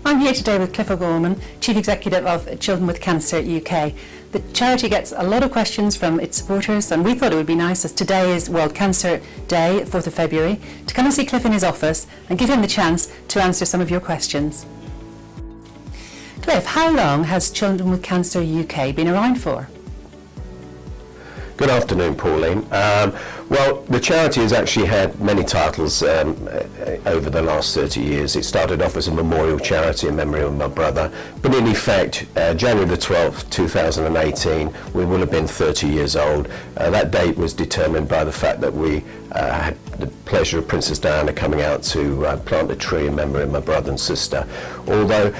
I'm here today with Cliff O'Gorman, Chief Executive of Children with Cancer UK. The charity gets a lot of questions from its supporters, and we thought it would be nice, as today is World Cancer Day, 4th of February, to come and see Cliff in his office and give him the chance to answer some of your questions. Cliff, how long has Children with Cancer UK been around for? Good afternoon, Pauline. Well, the charity has actually had many titles over the last 30 years. It started off as a memorial charity in memory of my brother, but in effect, January the 12th, 2018, we will have been 30 years old. That date was determined by the fact that we had the pleasure of Princess Diana coming out to plant a tree in memory of my brother and sister. Although,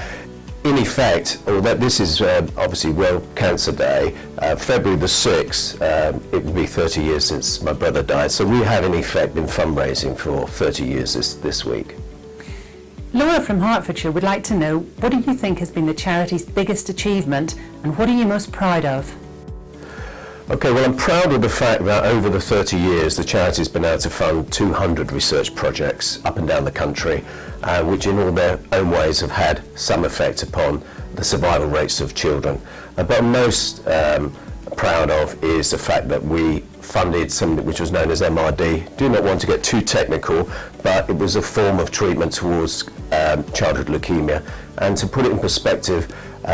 in effect, although this is obviously World Cancer Day, February the 6th, it will be 30 years since my brother died. So we have in effect been fundraising for 30 years this week. Laura from Hertfordshire would like to know, what do you think has been the charity's biggest achievement, and what are you most proud of? Okay, well, I'm proud of the fact that over the 30 years the charity's been able to fund 200 research projects up and down the country, which in all their own ways have had some effect upon the survival rates of children. But I'm most proud of is the fact that we funded something which was known as MRD. Do not want to get too technical, but it was a form of treatment towards childhood leukemia. And to put it in perspective,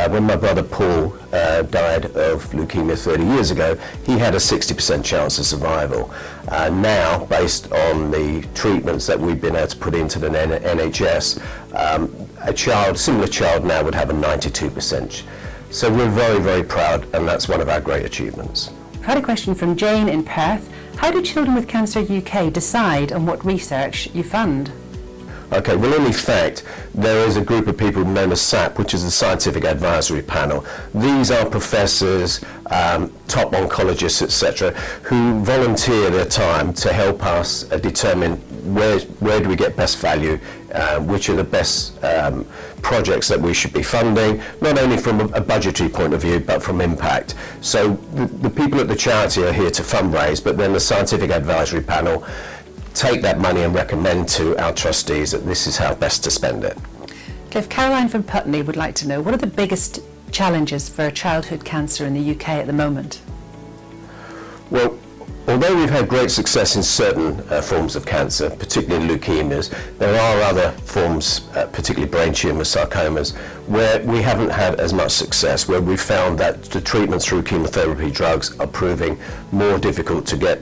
when my brother Paul died of leukemia 30 years ago, he had a 60% chance of survival. Now, based on the treatments that we've been able to put into the NHS, a similar child now would have a 92%. So we're very, very proud, and that's one of our great achievements. I've had a question from Jane in Perth. How do Children with Cancer UK decide on what research you fund? Okay, well, in effect, there is a group of people known as SAP, which is the Scientific Advisory Panel. These are professors, top oncologists, etc., who volunteer their time to help us determine where do we get best value, which are the best projects that we should be funding, not only from a budgetary point of view, but from impact. So the people at the charity are here to fundraise, but then the Scientific Advisory Panel take that money and recommend to our trustees that this is how best to spend it. Cliff, Caroline from Putney would like to know, what are the biggest challenges for childhood cancer in the UK at the moment? Well, although we've had great success in certain forms of cancer, particularly leukemias, there are other forms, particularly brain tumours, sarcomas, where we haven't had as much success, where we've found that the treatments through chemotherapy drugs are proving more difficult to get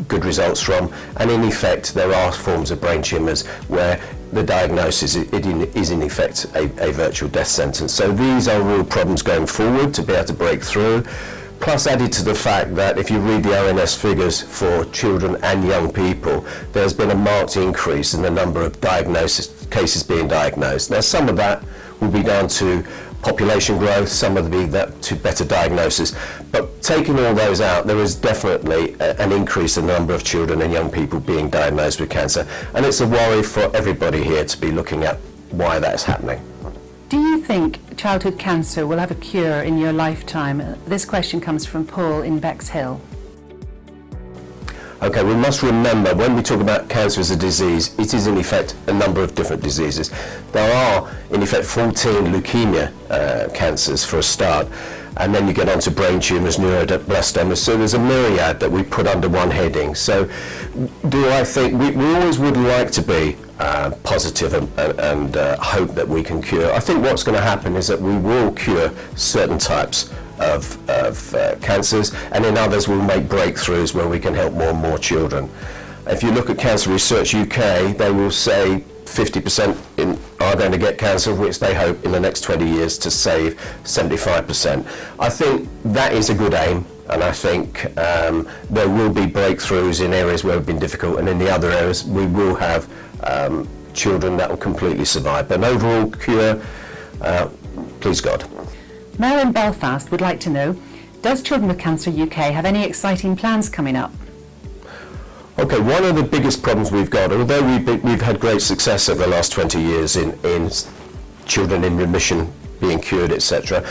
good results from, and in effect there are forms of brain tumours where the diagnosis is in effect a virtual death sentence. So these are real problems going forward to be able to break through. Plus, added to the fact that if you read the ONS figures for children and young people, there's been a marked increase in the number of cases being diagnosed. Now, some of that will be down to population growth, some of it that to better diagnosis. But taking all those out, there is definitely an increase in the number of children and young people being diagnosed with cancer. And it's a worry for everybody here to be looking at why that's happening. Do you think childhood cancer will have a cure in your lifetime? This question comes from Paul in Bexhill. Okay, we must remember when we talk about cancer as a disease, it is in effect a number of different diseases. There are in effect 14 leukemia cancers for a start, and then you get onto brain tumours, neuroblastomas, so there's a myriad that we put under one heading. So do I think, we always would like to be positive and hope that we can cure. I think what's going to happen is that we will cure certain types of cancers, and in others we'll make breakthroughs where we can help more and more children. If you look at Cancer Research UK, they will say 50% are going to get cancer, which they hope in the next 20 years to save 75%. I think that is a good aim, and I think there will be breakthroughs in areas where it's been difficult, and in the other areas we will have children that will completely survive. But an overall cure, please God. Mel in Belfast would like to know, does Children with Cancer UK have any exciting plans coming up? Okay, one of the biggest problems we've got, although we've had great success over the last 20 years in children in remission being cured, etc.,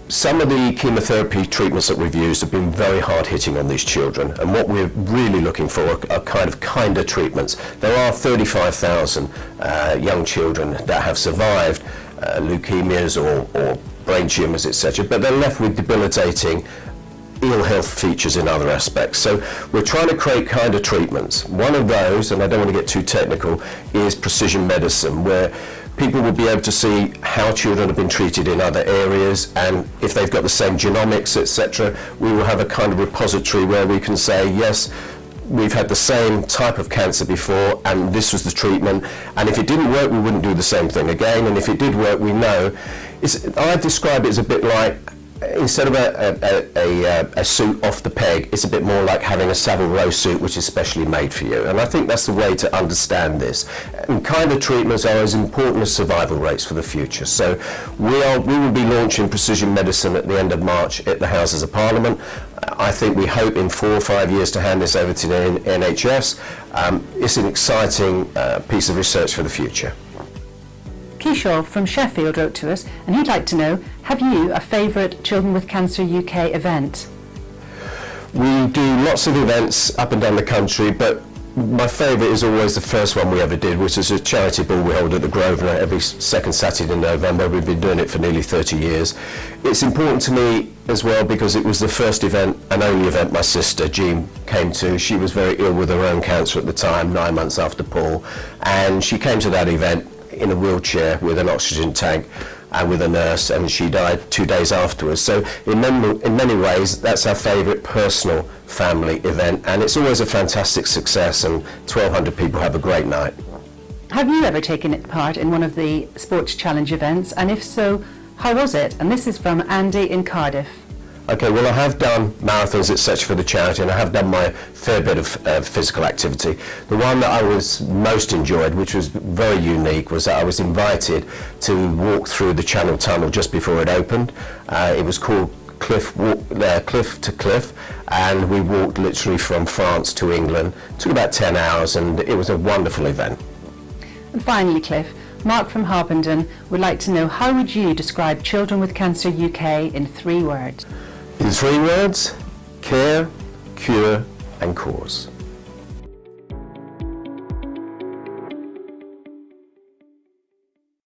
some of the chemotherapy treatments that we've used have been very hard hitting on these children, and what we're really looking for are kinder treatments. There are 35,000 young children that have survived, leukemias or brain tumours, etc., but they're left with debilitating ill health features in other aspects. So we're trying to create kind of treatments. One of those, and I don't want to get too technical, is precision medicine, where people will be able to see how children have been treated in other areas, and if they've got the same genomics, etc., we will have a kind of repository where we can say, yes, we've had the same type of cancer before and this was the treatment, and if it didn't work we wouldn't do the same thing again, and if it did work we know. I describe it as a bit like, instead of a suit off the peg, it's a bit more like having a Savile Row suit which is specially made for you, and I think that's the way to understand this. And kind of treatments are as important as survival rates for the future. So we will be launching precision medicine at the end of March at the Houses of Parliament. I think we hope in 4 or 5 years to hand this over to the NHS. It's an exciting piece of research for the future. Kishore from Sheffield wrote to us, and he'd like to know, have you a favourite Children with Cancer UK event? We do lots of events up and down the country, but my favourite is always the first one we ever did, which is a charity ball we hold at the Grosvenor every second Saturday in November. We've been doing it for nearly 30 years. It's important to me as well because it was the first event and only event my sister Jean came to. She was very ill with her own cancer at the time, 9 months after Paul, and she came to that event in a wheelchair with an oxygen tank and with a nurse, and she died 2 days afterwards. So in many ways that's our favourite personal family event, and it's always a fantastic success, and 1,200 people have a great night. Have you ever taken part in one of the Sports Challenge events, and if so, how was it? And this is from Andy in Cardiff. Okay, well I have done marathons etc. for the charity, and I have done my fair bit of physical activity. The one that I was most enjoyed, which was very unique, was that I was invited to walk through the Channel Tunnel just before it opened. It was called Cliff to Cliff, and we walked literally from France to England. It took about 10 hours, and it was a wonderful event. And finally, Cliff, Mark from Harpenden would like to know, how would you describe Children with Cancer UK in 3 words? In 3 words: care, cure and cause.